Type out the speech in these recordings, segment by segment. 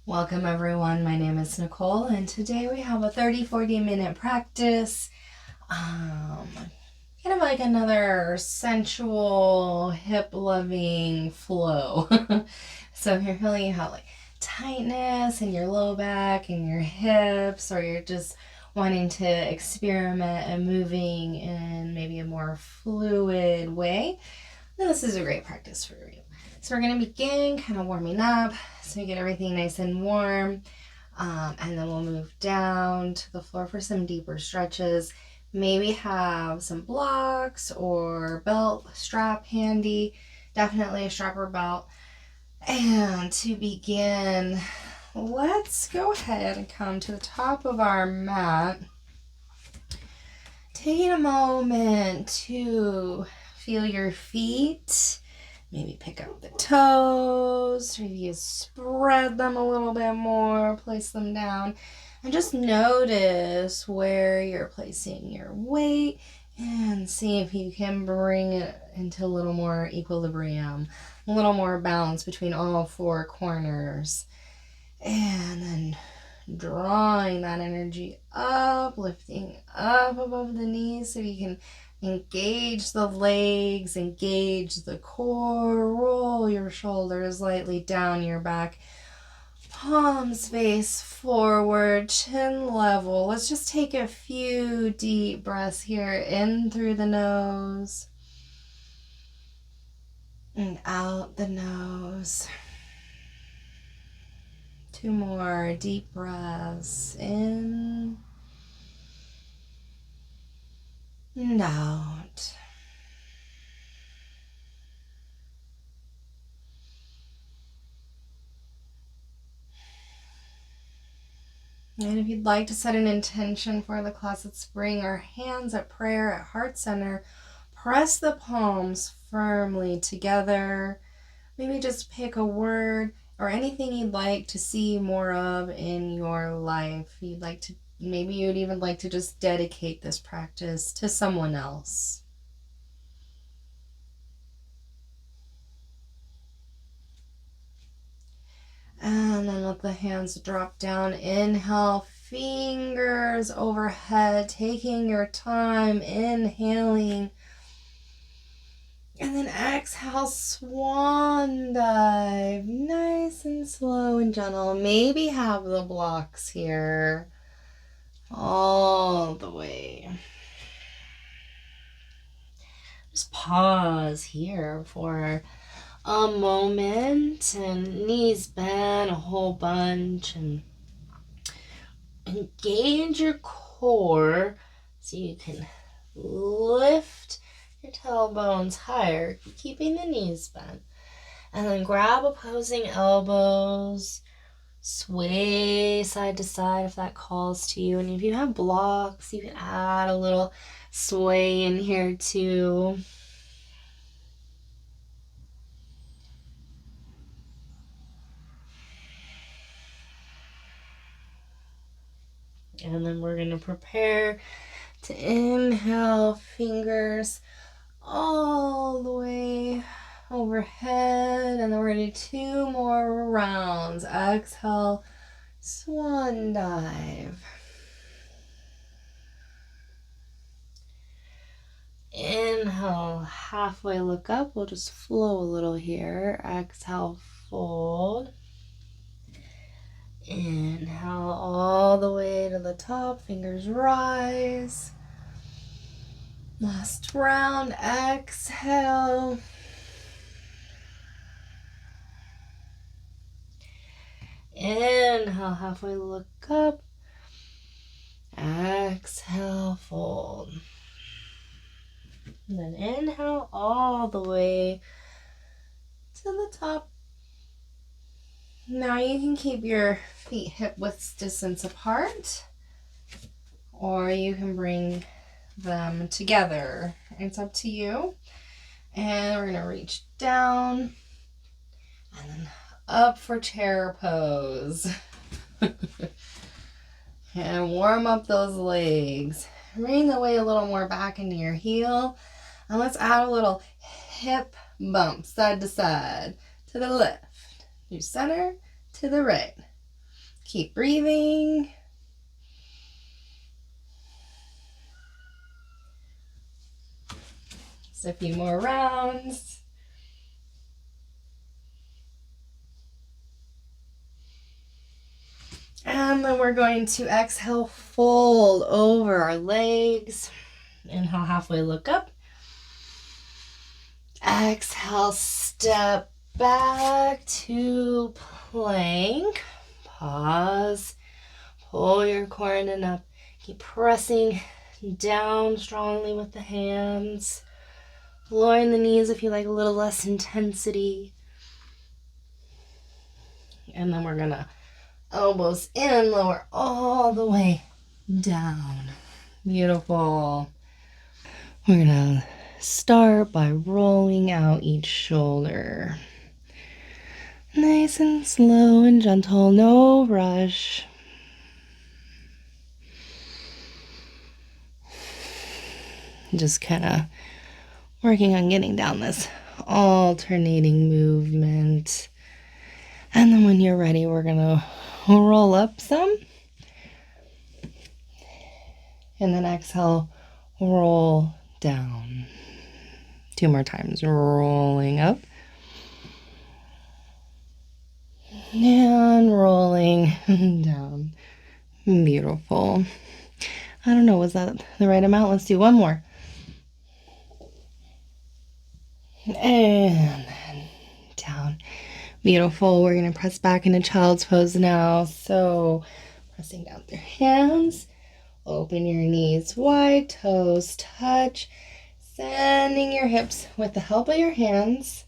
Welcome everyone, my name is Nicole and today we have a 30-40 minute practice. Kind of like another sensual, hip-loving flow. So if you're feeling you have like tightness in your low back and your hips, or you're just wanting to experiment and moving in maybe a more fluid way, then this is a great practice for you. So we're going to begin kind of warming up so we get everything nice and warm. And then we'll move down to the floor for some deeper stretches. Maybe have some blocks or belt strap handy. Definitely a strap or belt. And to begin, let's go ahead and come to the top of our mat. Taking a moment to feel your feet. Maybe pick up the toes, maybe you spread them a little bit more, place them down, and just notice where you're placing your weight and see if you can bring it into a little more equilibrium, a little more balance between all four corners. And then drawing that energy up, lifting up above the knees so you can engage the legs, engage the core, roll your shoulders lightly down your back, palms face forward, chin level. Let's just take a few deep breaths here, in through the nose and out the nose. Two more deep breaths in and out. And if you'd like to set an intention for the class, let's bring our hands at prayer at heart center. Press the palms firmly together. Maybe just pick a word or anything you'd like to see more of in your life. Maybe you'd even like to just dedicate this practice to someone else. And then let the hands drop down. Inhale, fingers overhead, taking your time, inhaling. And then exhale, swan dive, nice and slow and gentle. Maybe have the blocks here all the way. Just pause here for a moment and knees bend a whole bunch and engage your core so you can lift your tailbones higher, keeping the knees bent. And then grab opposing elbows, sway side to side if that calls to you. And if you have blocks, you can add a little sway in here too. And then we're going to prepare to inhale, fingers all the way overhead. And then we're going to do 2 more rounds. Exhale, swan dive. Inhale, halfway look up. We'll just flow a little here. Exhale, fold. Inhale all the way to the top, fingers rise. Last round, exhale. Inhale, halfway look up. Exhale, fold. And then inhale all the way to the top. Now you can keep your feet hip width distance apart, or you can bring them together. It's up to you. And we're going to reach down and then up for chair pose. And warm up those legs. Bring the weight a little more back into your heel. And let's add a little hip bump side to side, to the left, to center, to the right. Keep breathing. Just a few more rounds. And then we're going to exhale, fold over our legs. Inhale, halfway look up. Exhale, step back to plank. Pause. Pull your core in and up. Keep pressing down strongly with the hands. Lowering the knees if you like a little less intensity. And then we're gonna elbows in, lower all the way down. Beautiful. We're gonna start by rolling out each shoulder. Nice and slow and gentle, no rush. Just kind of working on getting down this alternating movement. And then when you're ready, we're gonna roll up some. And then exhale, roll down. 2 more times, rolling up. And rolling down. Beautiful. I don't know, was that the right amount? Let's do one more. And then down. Beautiful. We're going to press back into child's pose now. So pressing down with your hands. Open your knees wide, toes touch. Sending your hips with the help of your hands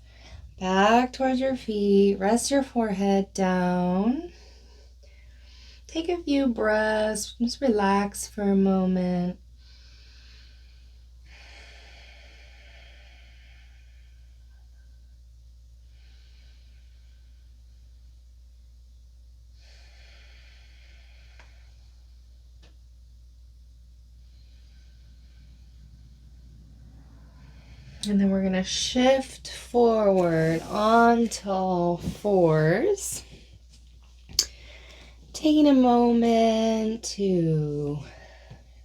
back towards your feet. Rest your forehead down. Take a few breaths. Just relax for a moment. And then we're going to shift forward onto all fours. Taking a moment to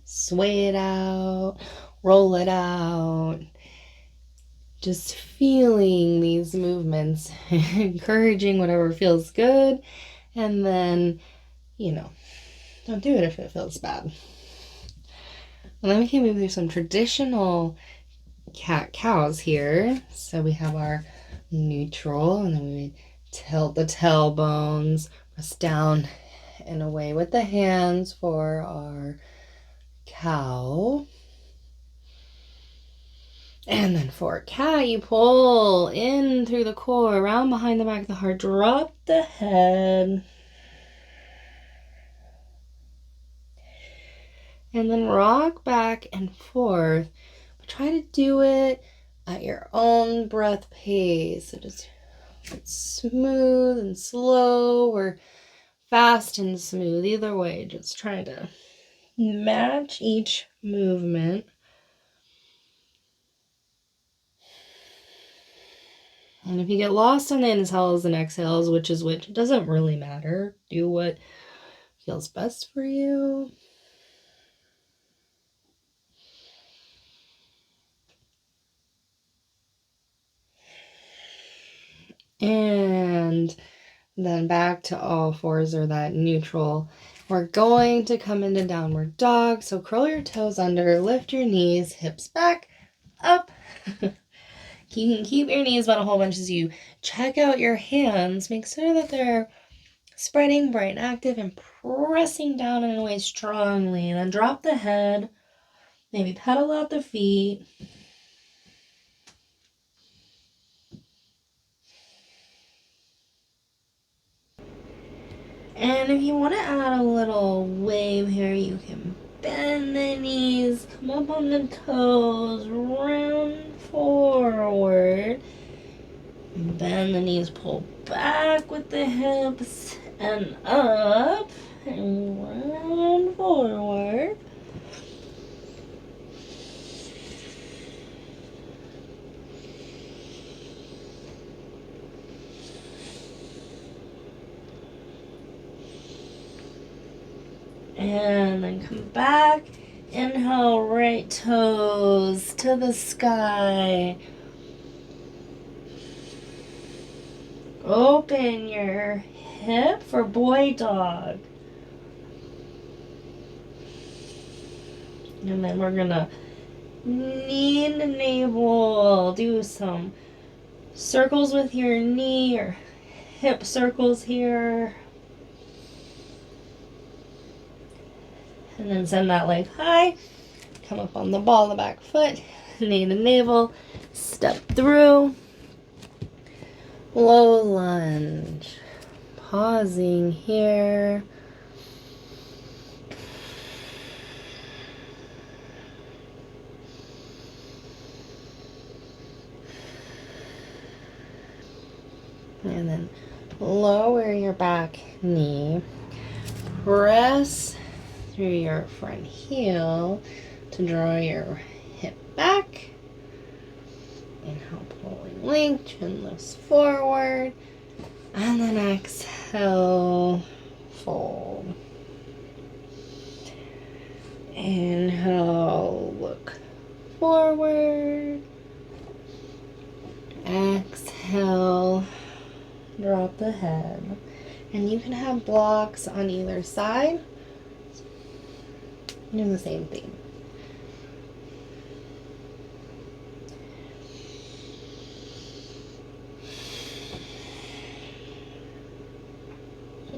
sway it out, roll it out. Just feeling these movements, encouraging whatever feels good. And then, don't do it if it feels bad. And then we can move through some traditional cat-cows here. So we have our neutral, and then we tilt the tailbones, press down and away with the hands for our cow. And then for cat, you pull in through the core, around behind the back of the heart, drop the head. And then rock back and forth. But try to do it at your own breath pace. So just smooth and slow, or fast and smooth. Either way, just try to match each movement. And if you get lost on the inhales and exhales, which is which, it doesn't really matter. Do what feels best for you. And then back to all fours, or that neutral. We're going to come into downward dog. So curl your toes under, lift your knees, hips back, up. You can keep your knees bent a whole bunch as you check out your hands. Make sure that they're spreading, bright and active, and pressing down in a way strongly. And then drop the head. Maybe pedal out the feet. And if you want to add a little wave here, you can bend the knees, come up on the toes, round forward. Bend the knees, pull back with the hips, and up, and round forward. And then come back. Inhale, right toes to the sky. Open your hip for boy dog. And then we're gonna knee and navel. Do some circles with your knee or hip circles here. And then send that leg high. Come up on the ball of the back foot. Knee to navel. Step through. Low lunge. Pausing here. And then lower your back knee. Press through your front heel to draw your hip back. Inhale, pulling length, chin lifts forward. And then exhale, fold. Inhale, look forward. Exhale, drop the head. And you can have blocks on either side. Do the same thing.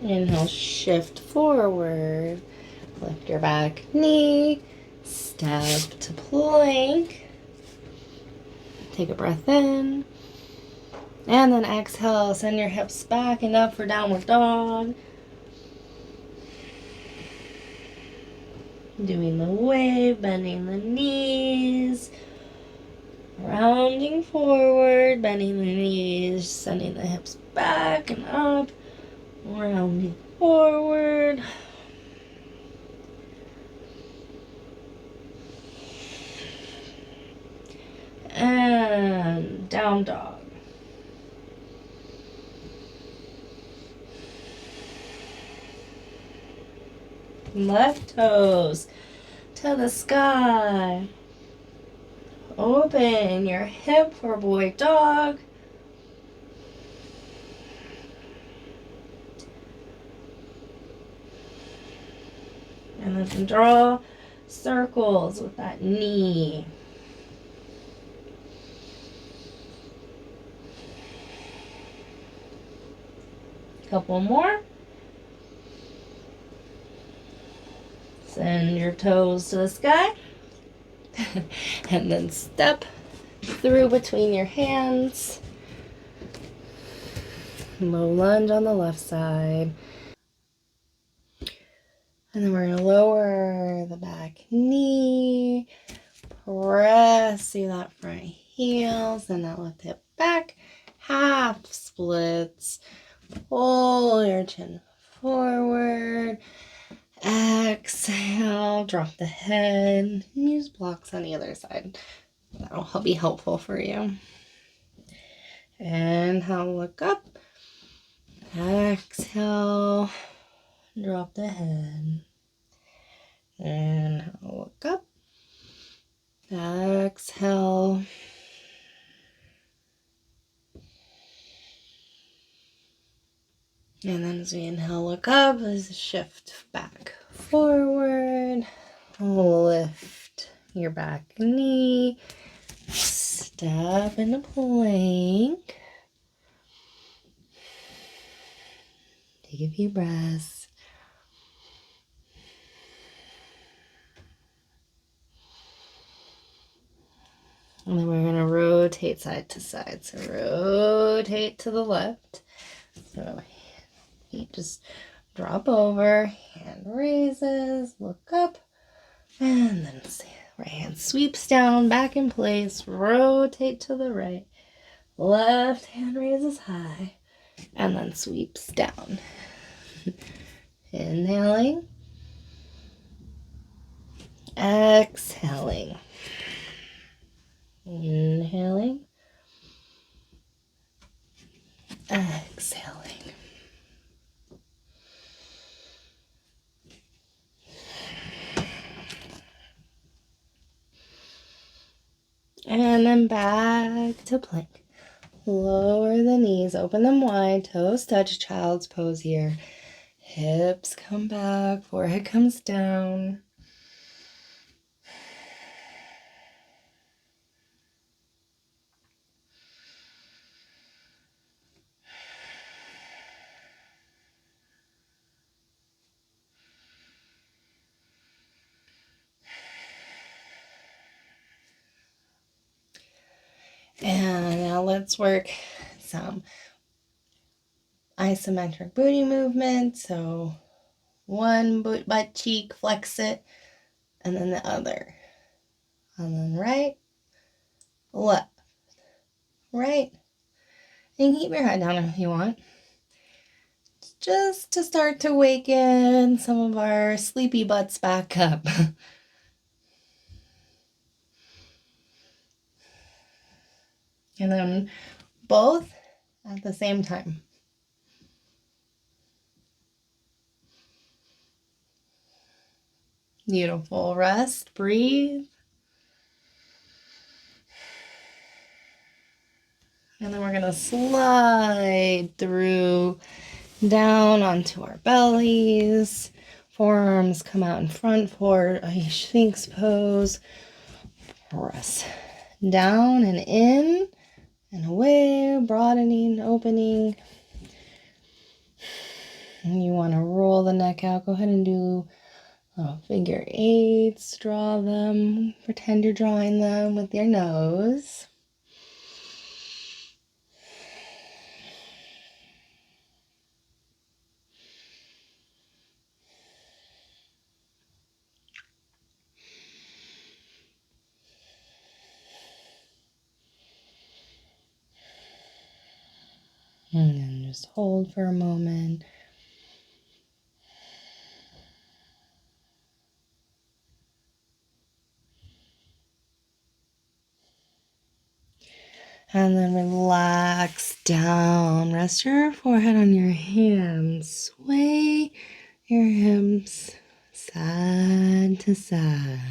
Inhale, shift forward. Lift your back knee. Step to plank. Take a breath in. And then exhale, send your hips back and up for downward dog. Doing the wave, bending the knees. Rounding forward, bending the knees, sending the hips back and up. Rounding forward. And down dog. Left toes to the sky. Open your hip for boy dog. And then draw circles with that knee. Couple more. Send your toes to the sky. And then step through between your hands. Low lunge on the left side. And then we're going to lower the back knee. Press through that front heel. Send that left hip back. Half splits. Pull your chin forward. Exhale, drop the head. Use blocks on the other side. That'll be helpful for you. Inhale, look up. Exhale, drop the head. Inhale, look up. Exhale. And then as we inhale, look up, let's shift back forward. Lift your back knee. Step into plank. Take a few breaths. And then we're going to rotate side to side. So rotate to the left. So feet just drop over. Hand raises. Look up. And then right hand sweeps down. Back in place. Rotate to the right. Left hand raises high. And then sweeps down. Inhaling. Exhaling. Inhaling. Exhaling. And then back to plank. Lower the knees, open them wide, toes touch, child's pose here. Hips come back, forehead comes down. And now let's work some isometric booty movement. So one butt cheek, flex it, and then the other. And then right, left, right. And you can keep your head down if you want. Just to start to waken some of our sleepy butts back up. And then both at the same time. Beautiful. Rest, breathe. And then we're going to slide through down onto our bellies. Forearms come out in front for a sphinx pose. Press down and in and away, broadening, opening. And you want to roll the neck out. Go ahead and do little figure eights. Draw them. Pretend you're drawing them with your nose. And then just hold for a moment. And then relax down. Rest your forehead on your hands. Sway your hips side to side.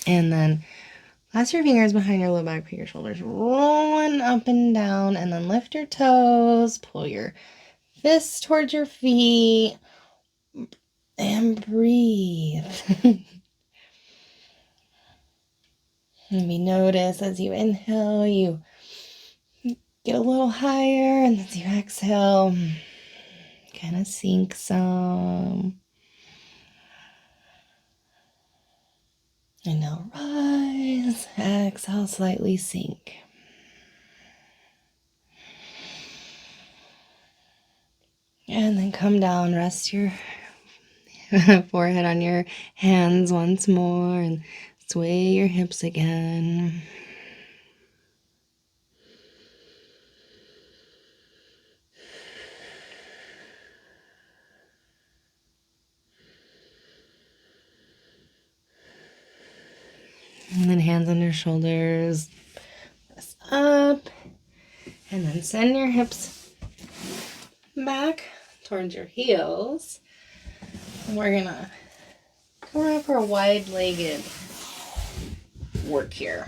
And then clasp your fingers behind your low back, put your shoulders rolling up and down, and then lift your toes, pull your fists towards your feet, and breathe. Maybe notice as you inhale, you get a little higher, and as you exhale, kind of sink some. And now rise, exhale, slightly sink. And then come down, rest your forehead on your hands once more and sway your hips again. And then hands on your shoulders, press up, and then send your hips back towards your heels. And we're gonna go around for a wide-legged work here.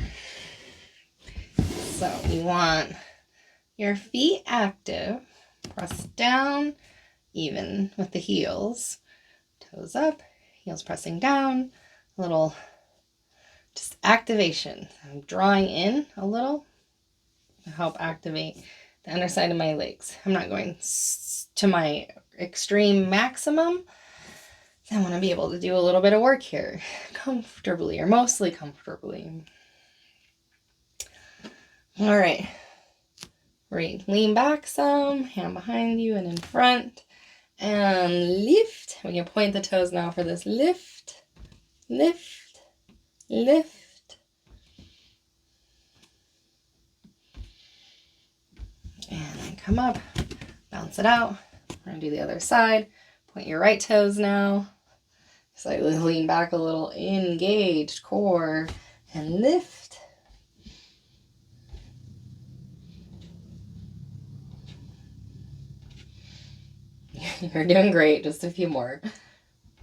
So you want your feet active, press down, even with the heels, toes up, heels pressing down, a little just activation. I'm drawing in a little to help activate the underside of my legs. I'm not going to my extreme maximum. So I want to be able to do a little bit of work here comfortably or mostly comfortably. All right. Great. Lean back some, hand behind you and in front. And lift. We can point the toes now for this. Lift, lift, lift. And then come up, bounce it out. We're going to do the other side. Point your right toes now. Slightly lean back a little, engaged core, and lift. You're doing great. Just a few more.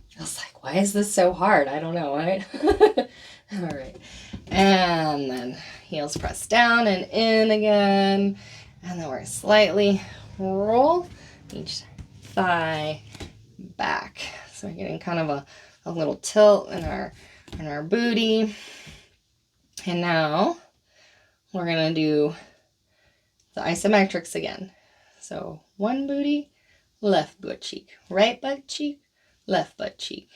Feels like, why is this so hard? I don't know, right? All right. And then heels press down and in again. And then we're slightly roll each thigh back. So we're getting kind of a little tilt in our booty. And now we're going to do the isometrics again. So one booty, left butt cheek, right butt cheek, left butt cheek.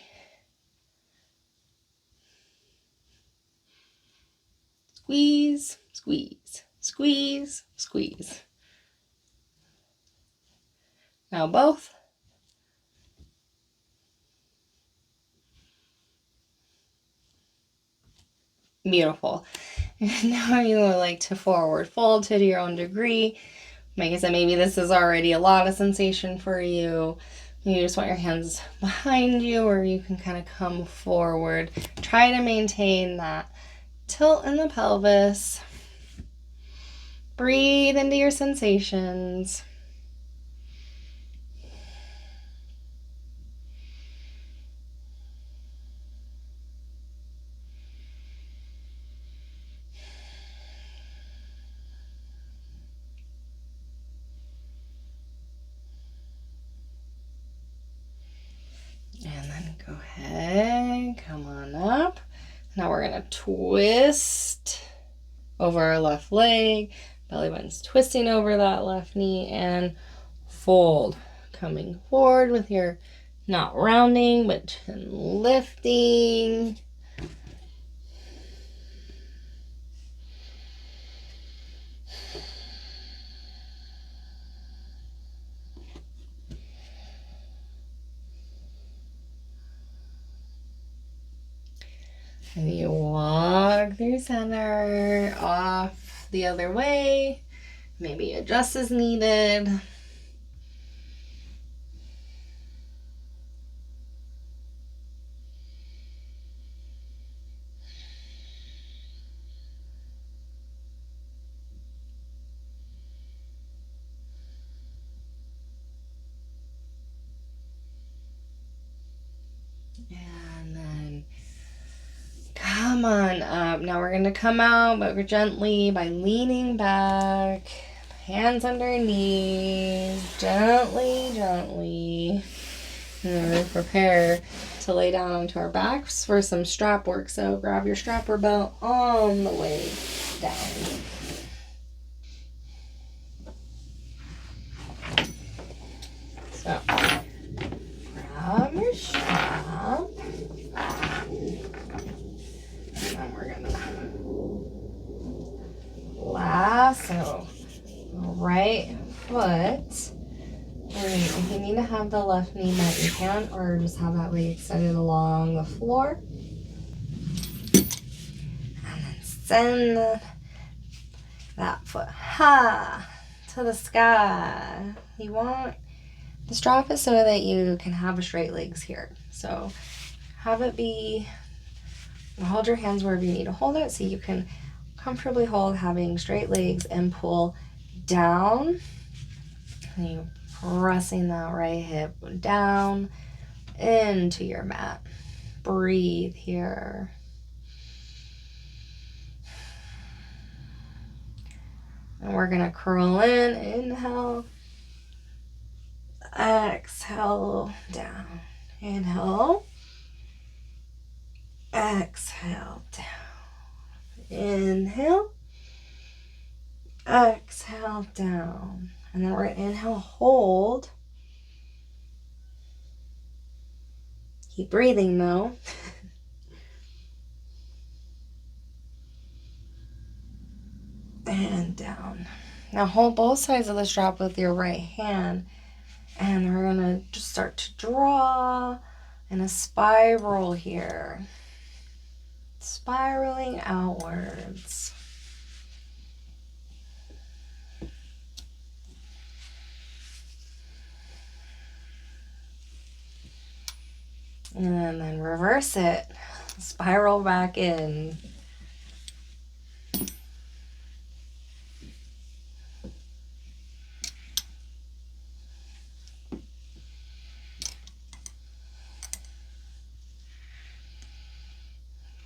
Squeeze, squeeze, squeeze, squeeze. Now both. Beautiful. And now you would like to forward fold to your own degree. Like I said, maybe this is already a lot of sensation for you. You just want your hands behind you, or you can kind of come forward. Try to maintain that tilt in the pelvis. Breathe into your sensations. And then go ahead, come on up. Now we're going to twist over our left leg. Belly button's twisting over that left knee and fold. Coming forward with your, not rounding, but chin lifting. And you walk through center, off the other way. Maybe adjust as needed. And then come on up. Now we're going to come out, but we're gently by leaning back, hands underneath, gently, gently. And then we prepare to lay down onto our backs for some strap work. So grab your strapper belt on the way down. So grab your strap. And then we're gonna lasso the right foot. If you need to have the left knee bent, you can, or just have that leg extended along the floor. And then send that foot to the sky. You want the strap is so that you can have straight legs here. So have it be, hold your hands wherever you need to hold it so you can comfortably hold having straight legs and pull down. And you pressing that right hip down into your mat. Breathe here. And we're going to curl in. Inhale. Exhale down. Inhale. Exhale down. Inhale. Exhale down. And then we're going to inhale, hold. Keep breathing though. And down. Now hold both sides of the strap with your right hand. And we're going to just start to draw in a spiral here. Spiraling outwards. And then reverse it. Spiral back in.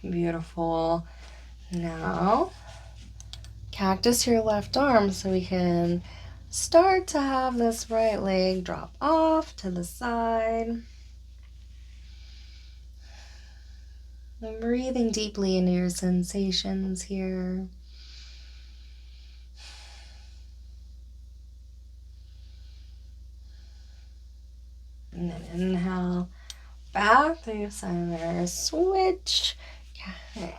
Beautiful. Now, cactus your left arm so we can start to have this right leg drop off to the side. And breathing deeply into your sensations here. And then inhale, back through center, switch,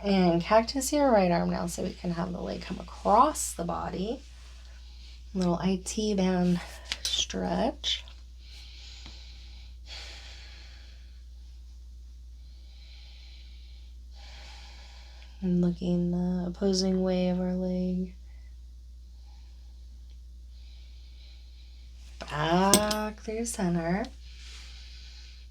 and cactus your right arm now so we can have the leg come across the body. Little IT band stretch. And looking the opposing way of our leg. Back through center.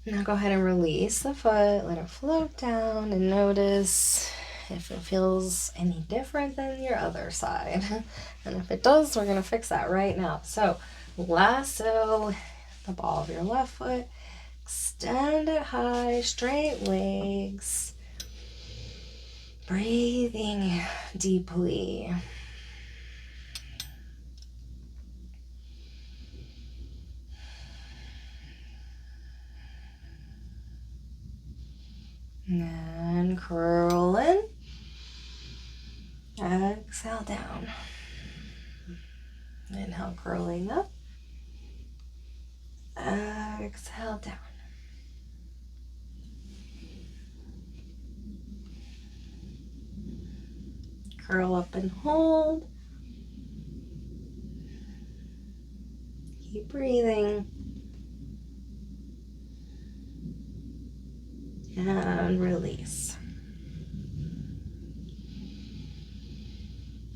Now go ahead and release the foot, let it float down, and notice if it feels any different than your other side. And if it does, we're going to fix that right now. So lasso the ball of your left foot, extend it high, straight legs, breathing deeply. And curl in. Exhale down. Inhale, curling up. Exhale down. Curl up and hold. Keep breathing. And release.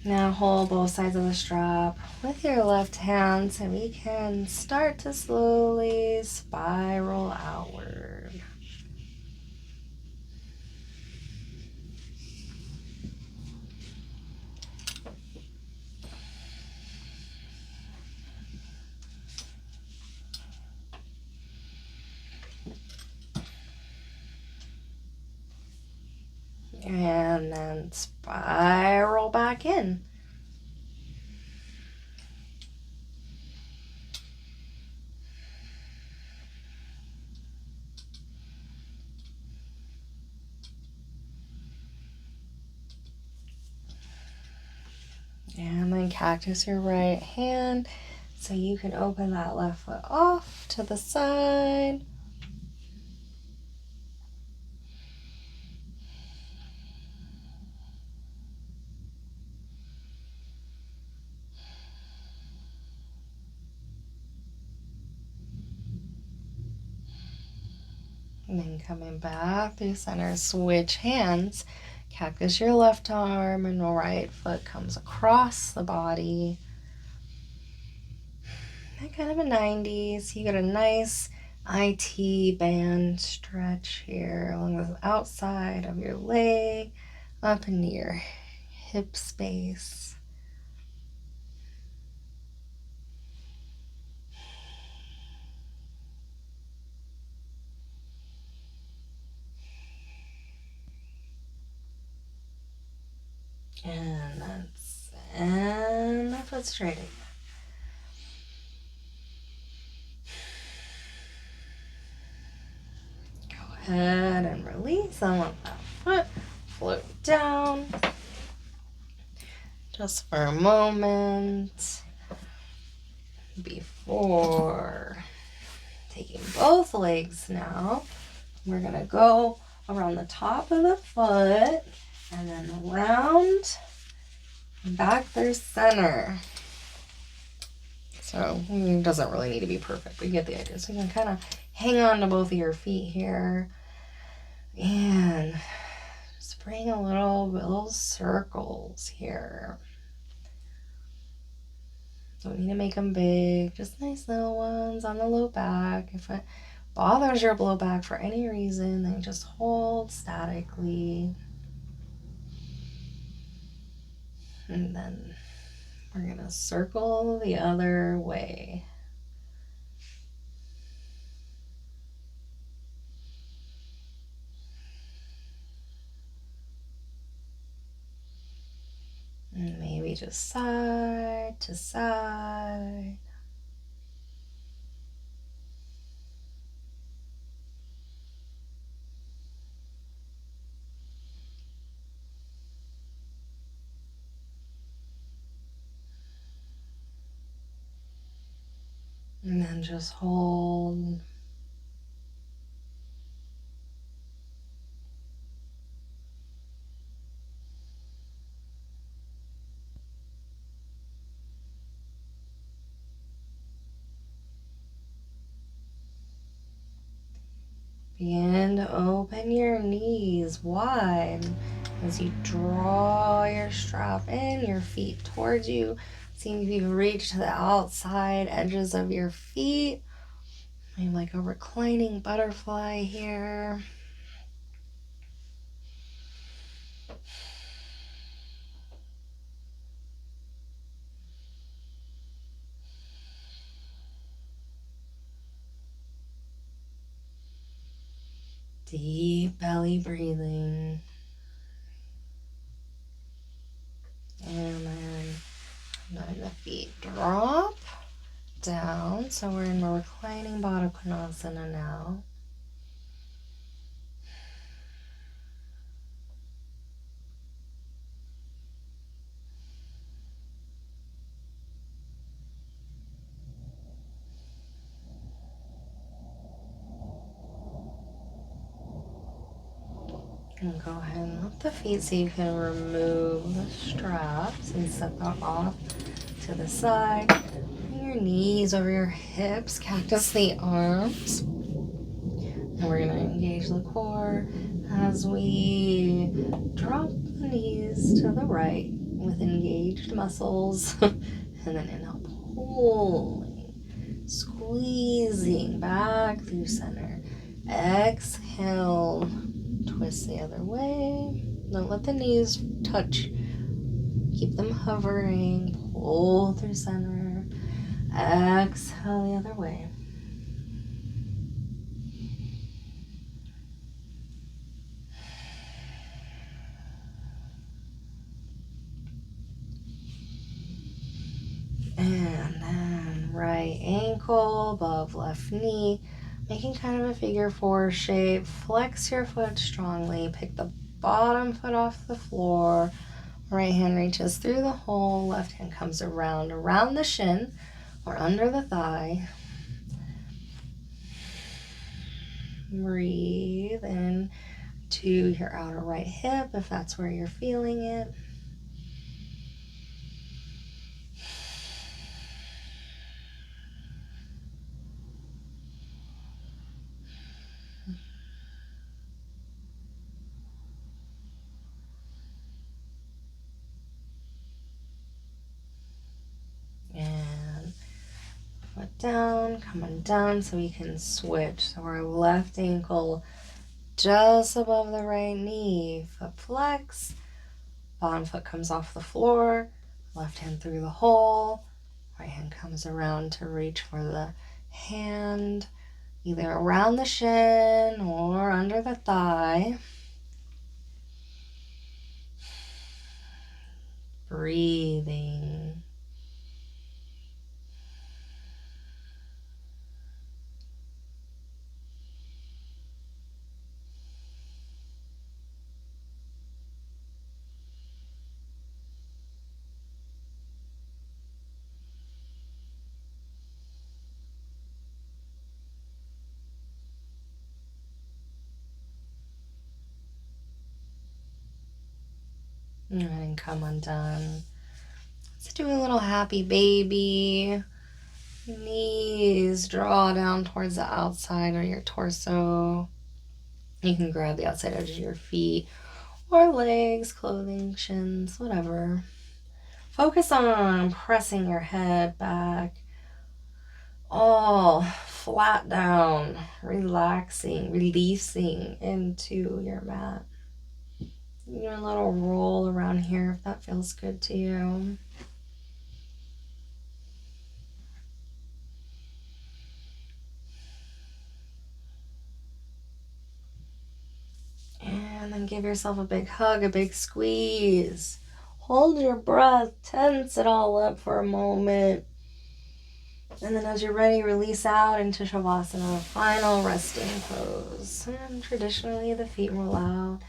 Now hold both sides of the strap with your left hand so we can start to slowly spiral outward. And then spiral back in. And then cactus your right hand so you can open that left foot off to the side. And then coming back through center, switch hands. Cactus your left arm and right foot comes across the body. And kind of a 90s. You get a nice IT band stretch here along the outside of your leg, up into your hip space. And and that foot straight again. Go ahead and release and let that foot float down. Just for a moment before taking both legs now. We're going to go around the top of the foot and then around back through center. So it doesn't really need to be perfect, but you get the idea. So you can kind of hang on to both of your feet here and just bring a little circles here. Don't need to make them big, just nice little ones on the low back. If it bothers your low back for any reason, then just hold statically. And then we're going to circle the other way. maybe just side to side. And then just hold. Begin to open your knees wide as you draw your strap in, your feet towards you. See if you reach to the outside edges of your feet. Maybe like a reclining butterfly here. Deep belly breathing. And then letting the feet drop down. So we're in a reclining Baddha Konasana now. And go ahead and lift the feet so you can remove the straps and set that off to the side. Bring your knees over your hips, cactus the arms. And we're going to engage the core as we drop the knees to the right with engaged muscles. And then inhale, pulling, squeezing back through center. Exhale. Twist the other way. Don't let the knees touch. Keep them hovering. Pull through center. Exhale the other way. And then right ankle above left knee. Making kind of a figure four shape. Flex your foot strongly. Pick the bottom foot off the floor. Right hand reaches through the hole. Left hand comes around the shin or under the thigh. Breathe in to your outer right hip if that's where you're feeling it. And foot down, coming down so we can switch. So our left ankle just above the right knee. Foot flex. Bottom foot comes off the floor. Left hand through the hole. Right hand comes around to reach for the hand, either around the shin or under the thigh. Breathing. And come undone. Let's do a little happy baby. Knees draw down towards the outside of your torso. You can grab the outside edge of your feet or legs, clothing, shins, whatever. Focus on pressing your head back, all flat down, relaxing, releasing into your mat. You know, a little roll around here if that feels good to you. And then give yourself a big hug, a big squeeze. hold your breath, tense it all up for a moment. And then as you're ready, release out into shavasana, final resting pose. And traditionally, the feet roll out.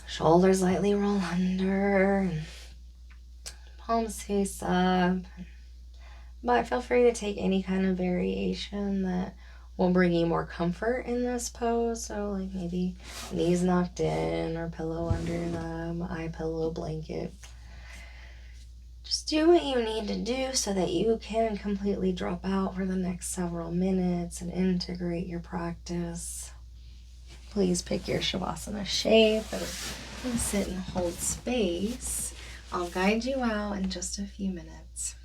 Shoulders lightly roll under. Palms face up. But feel free to take any kind of variation that will bring you more comfort in this pose. So like maybe knees knocked in or pillow under them, eye pillow, blanket. Just do what you need to do so that you can completely drop out for the next several minutes and integrate your practice. Please pick your shavasana shape and sit and hold space. I'll guide you out in just a few minutes.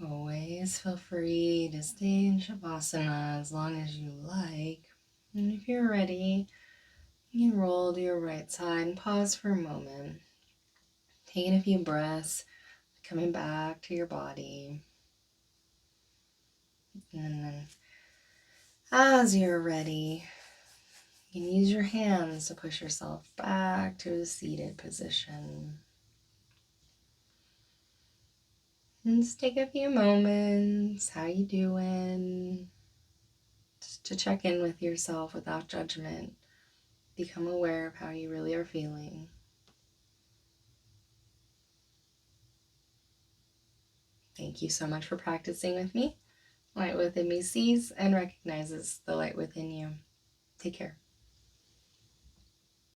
Always feel free to stay in shavasana as long as you like. And if you're ready, you can roll to your right side and pause for a moment. Taking a few breaths, coming back to your body. And then as you're ready, you can use your hands to push yourself back to a seated position. And just take a few moments. How you doing? Just to check in with yourself without judgment. Become aware of how you really are feeling. Thank you so much for practicing with me. Light within me sees and recognizes the light within you. Take care.